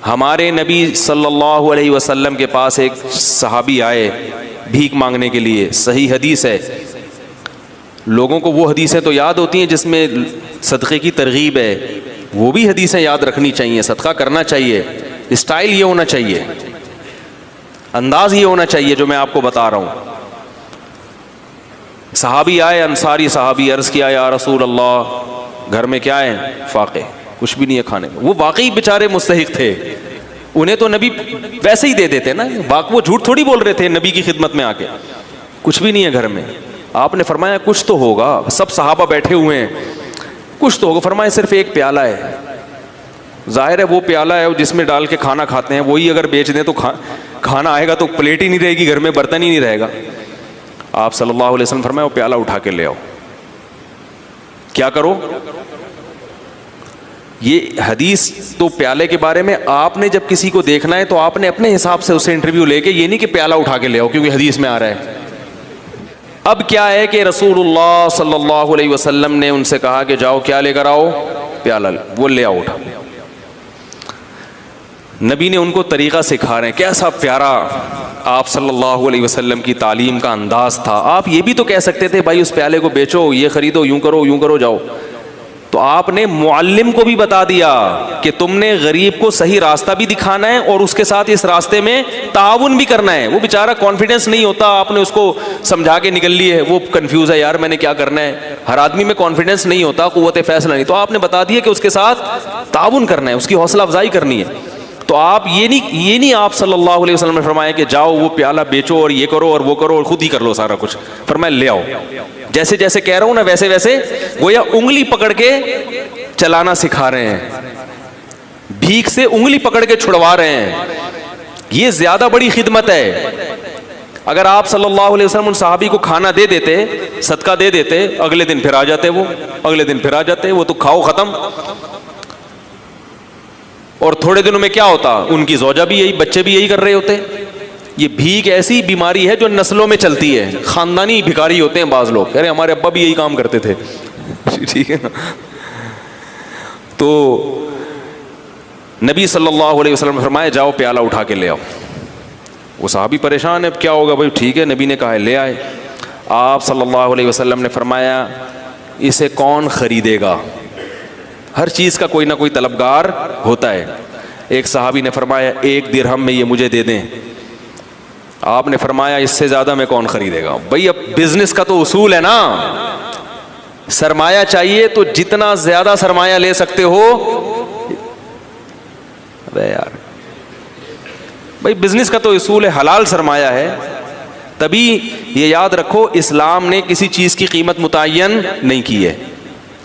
ہمارے نبی صلی اللہ علیہ وسلم کے پاس ایک صحابی آئے بھیک مانگنے کے لیے، صحیح حدیث ہے. لوگوں کو وہ حدیثیں تو یاد ہوتی ہیں جس میں صدقے کی ترغیب ہے، وہ بھی حدیثیں یاد رکھنی چاہیے. صدقہ کرنا چاہیے، اسٹائل یہ ہونا چاہیے، انداز یہ ہونا چاہیے جو میں آپ کو بتا رہا ہوں. صحابی آئے، انصاری صحابی، عرض کیا یا رسول اللہ گھر میں کیا ہے؟ فاقے، کچھ بھی نہیں ہے کھانے میں. وہ واقعی بیچارے مستحق تھے، انہیں تو نبی ویسے ہی دے دیتے نا، وہ جھوٹ تھوڑی بول رہے تھے نبی کی خدمت میں آ کے. کچھ بھی نہیں ہے گھر میں. آپ نے فرمایا کچھ تو ہوگا، سب صحابہ بیٹھے ہوئے ہیں، کچھ تو ہوگا. فرمایا صرف ایک پیالہ ہے. ظاہر ہے وہ پیالہ ہے جس میں ڈال کے کھانا کھاتے ہیں، وہی اگر بیچ دیں تو کھانا آئے گا تو پلیٹ ہی نہیں رہے گی گھر میں، برتن ہی نہیں رہے گا. آپ صلی اللہ علیہ وسلم فرمایا وہ پیالہ اٹھا کے لے آؤ. کیا کرو؟ یہ حدیث تو پیالے کے بارے میں آپ نے جب کسی کو دیکھنا ہے تو آپ نے اپنے حساب سے اسے انٹرویو لے کے، یہ نہیں کہ پیالہ اٹھا کے لے آؤ کیونکہ حدیث میں آ رہا ہے. اب کیا ہے کہ رسول اللہ صلی اللہ علیہ وسلم نے ان سے کہا کہ جاؤ کیا لے کر آؤ؟ پیالہ. وہ لے آؤ اٹھا. نبی نے ان کو طریقہ سکھا رہے ہیں. کیسا پیارا آپ صلی اللہ علیہ وسلم کی تعلیم کا انداز تھا. آپ یہ بھی تو کہہ سکتے تھے بھائی اس پیالے کو بیچو، یہ خریدو، یوں کرو جاؤ. تو آپ نے معلم کو بھی بتا دیا کہ تم نے غریب کو صحیح راستہ بھی دکھانا ہے اور اس کے ساتھ اس راستے میں تعاون بھی کرنا ہے. وہ بیچارہ کانفیڈنس نہیں ہوتا، آپ نے اس کو سمجھا کے نکل لی ہے، وہ کنفیوز ہے یار میں نے کیا کرنا ہے. ہر آدمی میں کانفیڈنس نہیں ہوتا، قوت فیصلہ نہیں. تو آپ نے بتا دیا کہ اس کے ساتھ تعاون کرنا ہے، اس کی حوصلہ افزائی کرنی ہے. تو آپ یہ نہیں آپ صلی اللہ علیہ وسلم نے فرمایا کہ جاؤ وہ پیالہ بیچو اور یہ کرو اور وہ کرو اور خود ہی کر لو سارا کچھ. فرمایا لے آؤ. جیسے جیسے کہہ رہا ہوں نا ویسے ویسے گویا انگلی پکڑ کے چلانا سکھا رہے ہیں، بھیک سے انگلی پکڑ کے چھڑوا رہے ہیں. یہ زیادہ بڑی خدمت ہے. اگر آپ صلی اللہ علیہ وسلم ان صحابی کو کھانا دے دیتے، صدقہ دے دیتے، اگلے دن پھر آ جاتے، وہ تو کھاؤ ختم. اور تھوڑے دنوں میں کیا ہوتا؟ ان کی زوجہ بھی یہی، بچے بھی یہی کر رہے ہوتے. یہ بھیک ایسی بیماری ہے جو نسلوں میں چلتی ہے. خاندانی بھکاری ہوتے ہیں بعض لوگ، کہہ رہے ہمارے ابا بھی یہی کام کرتے تھے. ٹھیک ہے نا. تو نبی صلی اللہ علیہ وسلم نے فرمایا جاؤ پیالہ اٹھا کے لے آؤ. وہ صحابی پریشان ہے کیا ہوگا بھائی. ٹھیک ہے نبی نے کہا ہے لے آئے. آپ صلی اللہ علیہ وسلم نے فرمایا اسے کون خریدے گا؟ ہر چیز کا کوئی نہ کوئی طلبگار ہوتا ہے. ایک صحابی نے فرمایا 1 درہم میں یہ مجھے دے دیں. آپ نے فرمایا اس سے زیادہ میں کون خریدے گا. بھائی اب بزنس کا تو اصول ہے نا، سرمایہ چاہیے تو جتنا زیادہ سرمایہ لے سکتے ہو. ارے یار بھائی بزنس کا تو اصول ہے، حلال سرمایہ ہے. تبھی یہ یاد رکھو اسلام نے کسی چیز کی قیمت متعین نہیں کی ہے.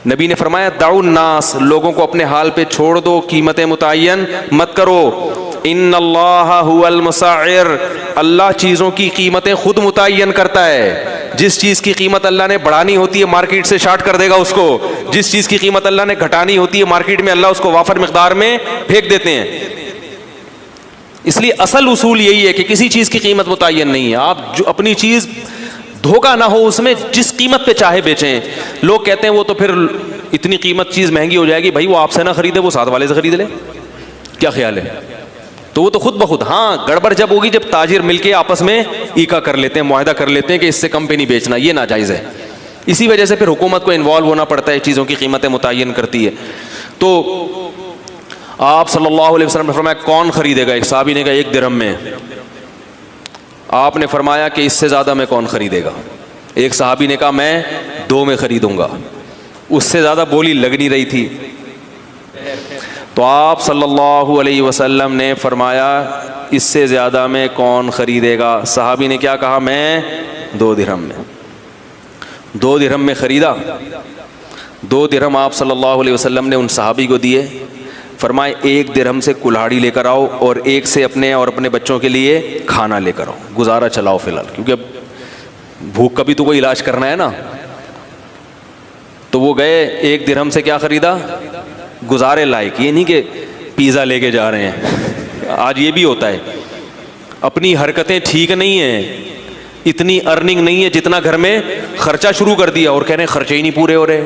نبی نے فرمایا دعوا الناس، لوگوں کو اپنے حال پہ چھوڑ دو، قیمتیں متعین مت کرو. ان اللہ هو المسعر، اللہ چیزوں کی قیمتیں خود متعین کرتا ہے. جس چیز کی قیمت اللہ نے بڑھانی ہوتی ہے مارکیٹ سے شارٹ کر دے گا اس کو، جس چیز کی قیمت اللہ نے گھٹانی ہوتی ہے مارکیٹ میں اللہ اس کو وافر مقدار میں پھینک دیتے ہیں. اس لیے اصل اصول یہی ہے کہ کسی چیز کی قیمت متعین نہیں ہے. آپ جو اپنی چیز دھوکہ نہ ہو اس میں، جس قیمت پہ چاہے بیچیں. لوگ کہتے ہیں وہ تو پھر اتنی قیمت چیز مہنگی ہو جائے گی. بھائی وہ آپ سے نہ خریدے، وہ ساتھ والے سے خرید لے. کیا خیال ہے؟ تو وہ تو خود بخود. ہاں گڑبڑ جب ہوگی جب تاجر مل کے آپس میں ایکا کر لیتے ہیں، معاہدہ کر لیتے ہیں کہ اس سے کم پہ نہیں بیچنا، یہ ناجائز ہے. اسی وجہ سے پھر حکومت کو انوالو ہونا پڑتا ہے، چیزوں کی قیمتیں متعین کرتی ہے. تو آپ صلی اللہ علیہ وسلم نے فرمایا کون خریدے گا؟ ایک صحابی نے کہا 1 درہم میں. آپ نے فرمایا کہ اس سے زیادہ میں کون خریدے گا؟ ایک صحابی نے کہا میں 2 میں خریدوں گا. اس سے زیادہ بولی لگ نہیں رہی تھی. تو آپ صلی اللہ علیہ وسلم نے فرمایا اس سے زیادہ میں کون خریدے گا؟ صحابی نے کیا کہا؟ میں 2 درہم میں. 2 درہم میں خریدا. 2 درہم آپ صلی اللہ علیہ وسلم نے ان صحابی کو دیے. فرمائے 1 درہم سے کلہاڑی لے کر آؤ اور 1 سے اپنے اور اپنے بچوں کے لیے کھانا لے کر آؤ، گزارا چلاؤ فی الحال، کیونکہ اب بھوک کا بھی تو کوئی علاج کرنا ہے نا. تو وہ گئے 1 درہم سے کیا خریدا؟ گزارے لائق. یہ نہیں کہ پیزا لے کے جا رہے ہیں. آج یہ بھی ہوتا ہے، اپنی حرکتیں ٹھیک نہیں ہیں، اتنی ارننگ نہیں ہے جتنا گھر میں خرچہ شروع کر دیا اور کہہ رہے ہیں خرچے ہی نہیں پورے ہو رہے.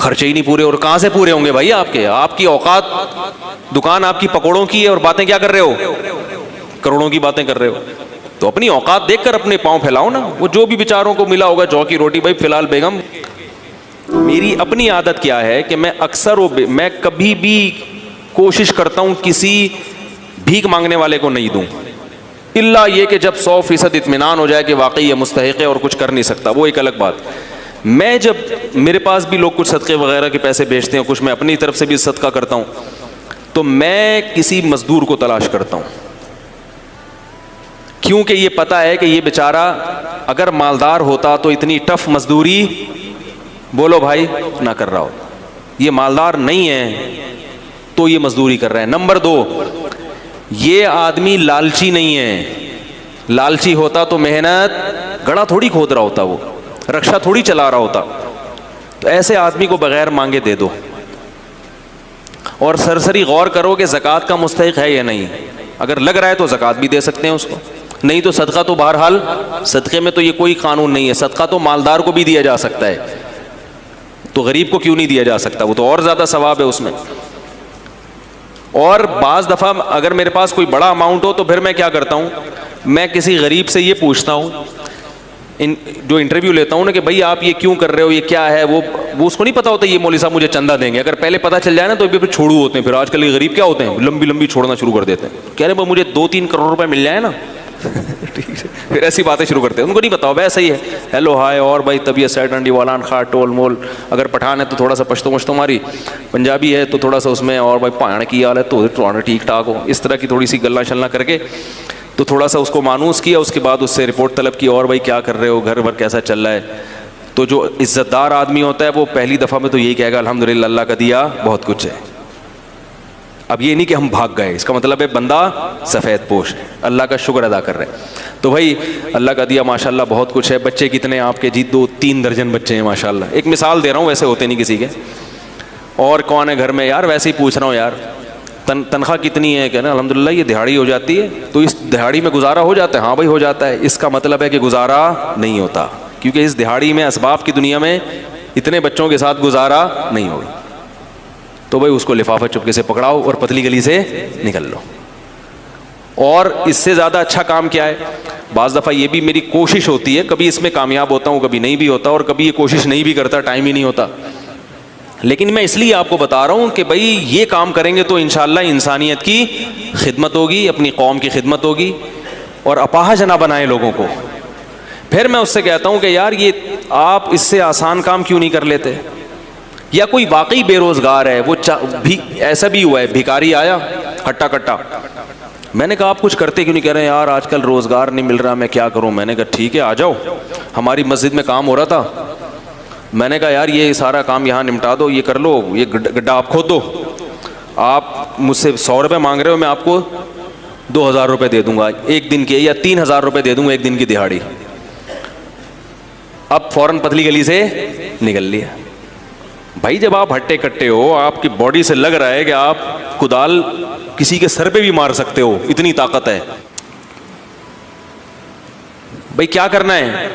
خرچے ہی نہیں پورے، اور کہاں سے پورے ہوں گے بھائی آپ کے؟ آپ کی اوقات، دکان آپ کی پکوڑوں کی ہے اور باتیں کیا کر رہے ہو؟ کروڑوں کی باتیں کر رہے ہو. تو اپنی اوقات دیکھ کر اپنے پاؤں پھیلاؤ نا. وہ جو بھی بیچاروں کو ملا ہوگا جو کی روٹی، بھائی فی الحال بیگم میری اپنی عادت کیا ہے کہ میں اکثر میں کبھی بھی کوشش کرتا ہوں کسی بھیک مانگنے والے کو نہیں دوں، الا یہ کہ جب 100% اطمینان ہو جائے کہ واقعی یہ مستحق ہے اور کچھ کر نہیں سکتا، وہ ایک الگ بات. میں جب میرے پاس بھی لوگ کچھ صدقے وغیرہ کے پیسے بھیجتے ہیں، کچھ میں اپنی طرف سے بھی صدقہ کرتا ہوں، تو میں کسی مزدور کو تلاش کرتا ہوں، کیونکہ یہ پتہ ہے کہ یہ بیچارہ اگر مالدار ہوتا تو اتنی ٹف مزدوری، بولو بھائی، نہ کر رہا ہوتا. یہ مالدار نہیں ہے تو یہ مزدوری کر رہا ہے. نمبر 2، یہ آدمی لالچی نہیں ہے. لالچی ہوتا تو محنت، گڑھا تھوڑی کھود رہا ہوتا، وہ رکشہ تھوڑی چلا رہا ہوتا. تو ایسے آدمی کو بغیر مانگے دے دو، اور سرسری غور کرو کہ زکوٰۃ کا مستحق ہے یا نہیں. اگر لگ رہا ہے تو زکوٰۃ بھی دے سکتے ہیں اس کو، نہیں تو صدقہ تو بہرحال، صدقے میں تو یہ کوئی قانون نہیں ہے، صدقہ تو مالدار کو بھی دیا جا سکتا ہے، تو غریب کو کیوں نہیں دیا جا سکتا؟ وہ تو اور زیادہ ثواب ہے اس میں. اور بعض دفعہ اگر میرے پاس کوئی بڑا اماؤنٹ ہو تو پھر میں کیا کرتا ہوں، میں کسی غریب سے یہ پوچھتا ہوں، جو انٹرویو لیتا ہوں نا، کہ بھائی آپ یہ کیوں کر رہے ہو، یہ کیا ہے؟ وہ اس کو نہیں پتا ہوتا یہ مولوی صاحب مجھے چندہ دیں گے. اگر پہلے پتا چل جائے نا تو پھر چھوڑو ہوتے ہیں. پھر آج کل یہ غریب کیا ہوتے ہیں، لمبی لمبی چھوڑنا شروع کر دیتے ہیں. کہہ رہے ہیں مجھے 2-3 کروڑ روپے مل جائے نا پھر ایسی باتیں شروع کرتے ہیں. ان کو نہیں بتاؤ ویسا ہی ہے، ہیلو ہائے، اور بھائی طبیعت سیٹ انڈی والان خا ٹول مول. اگر پٹھان ہے تو تھوڑا سا پشتو مشتو ماری، پنجابی ہے تو تھوڑا سا اس میں، اور بھائی پہاڑ کی حال ہے تو ٹھیک ٹھاک ہو. اس طرح کی تھوڑی سی گلا شلنا کر کے تو تھوڑا سا اس کو مانوس کیا. اس کے بعد اس سے رپورٹ طلب کی، اور بھائی کیا کر رہے ہو، گھر بھر کیسا چل رہا ہے. تو جو عزت دار آدمی ہوتا ہے وہ پہلی دفعہ میں تو یہی کہے گا الحمدللہ اللہ کا دیا بہت کچھ ہے. اب یہ نہیں کہ ہم بھاگ گئے، اس کا مطلب ہے بندہ سفید پوش ہے، اللہ کا شکر ادا کر رہے ہیں. تو بھائی اللہ کا دیا ماشاءاللہ بہت کچھ ہے. بچے کتنے آپ کے؟ جی 2-3 درجن بچے ہیں ماشاءاللہ. ایک مثال دے رہا ہوں، ویسے ہوتے نہیں کسی کے. اور کون ہے گھر میں؟ یار ویسے ہی پوچھ رہا ہوں یار. تنخواہ کتنی ہے؟ کہنا الحمدللہ یہ دہاڑی ہو جاتی ہے. تو اس دہاڑی میں گزارا ہو جاتا ہے؟ ہاں بھائی ہو جاتا ہے. اس کا مطلب ہے کہ گزارا نہیں ہوتا، کیونکہ اس دہاڑی میں اسباب کی دنیا میں اتنے بچوں کے ساتھ گزارا نہیں ہوگا. تو بھائی اس کو لفافہ چپکے سے پکڑاؤ اور پتلی گلی سے نکل لو. اور اس سے زیادہ اچھا کام کیا ہے؟ بعض دفعہ یہ بھی میری کوشش ہوتی ہے، کبھی اس میں کامیاب ہوتا ہوں کبھی نہیں بھی ہوتا، اور کبھی یہ کوشش نہیں بھی کرتا، ٹائم ہی نہیں ہوتا. لیکن میں اس لیے آپ کو بتا رہا ہوں کہ بھائی یہ کام کریں گے تو انشاءاللہ انسانیت کی خدمت ہوگی، اپنی قوم کی خدمت ہوگی. اور اپاہج نہ بنائیں لوگوں کو. پھر میں اس سے کہتا ہوں کہ یار یہ آپ اس سے آسان کام کیوں نہیں کر لیتے؟ یا کوئی واقعی بے روزگار ہے، وہ ایسا بھی ہوا ہے، بھکاری آیا ہٹا کٹا، میں نے کہا آپ کچھ کرتے کیوں نہیں؟ کہہ رہے ہیں یار آج کل روزگار نہیں مل رہا، میں کیا کروں؟ میں نے کہا ٹھیک ہے آ جاؤ، ہماری مسجد میں کام ہو رہا تھا. میں نے کہا یار یہ سارا کام یہاں نمٹا دو، یہ کر لو، یہ گڈھا آپ کھود دو. آپ مجھ سے 100 روپے مانگ رہے ہو، میں آپ کو 2000 روپے دے دوں گا ایک دن کے، یا 3000 روپے دے دوں گا ایک دن کی دہاڑی. اب فوراً پتلی گلی سے نکل لیا. بھائی جب آپ ہٹے کٹے ہو، آپ کی باڈی سے لگ رہا ہے کہ آپ کدال کسی کے سر پہ بھی مار سکتے ہو، اتنی طاقت ہے. بھائی کیا کرنا ہے؟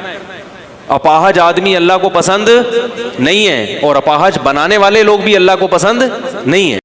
اپاہج آدمی اللہ کو پسند نہیں ہے، اور اپاہج بنانے والے لوگ بھی اللہ کو پسند نہیں ہے.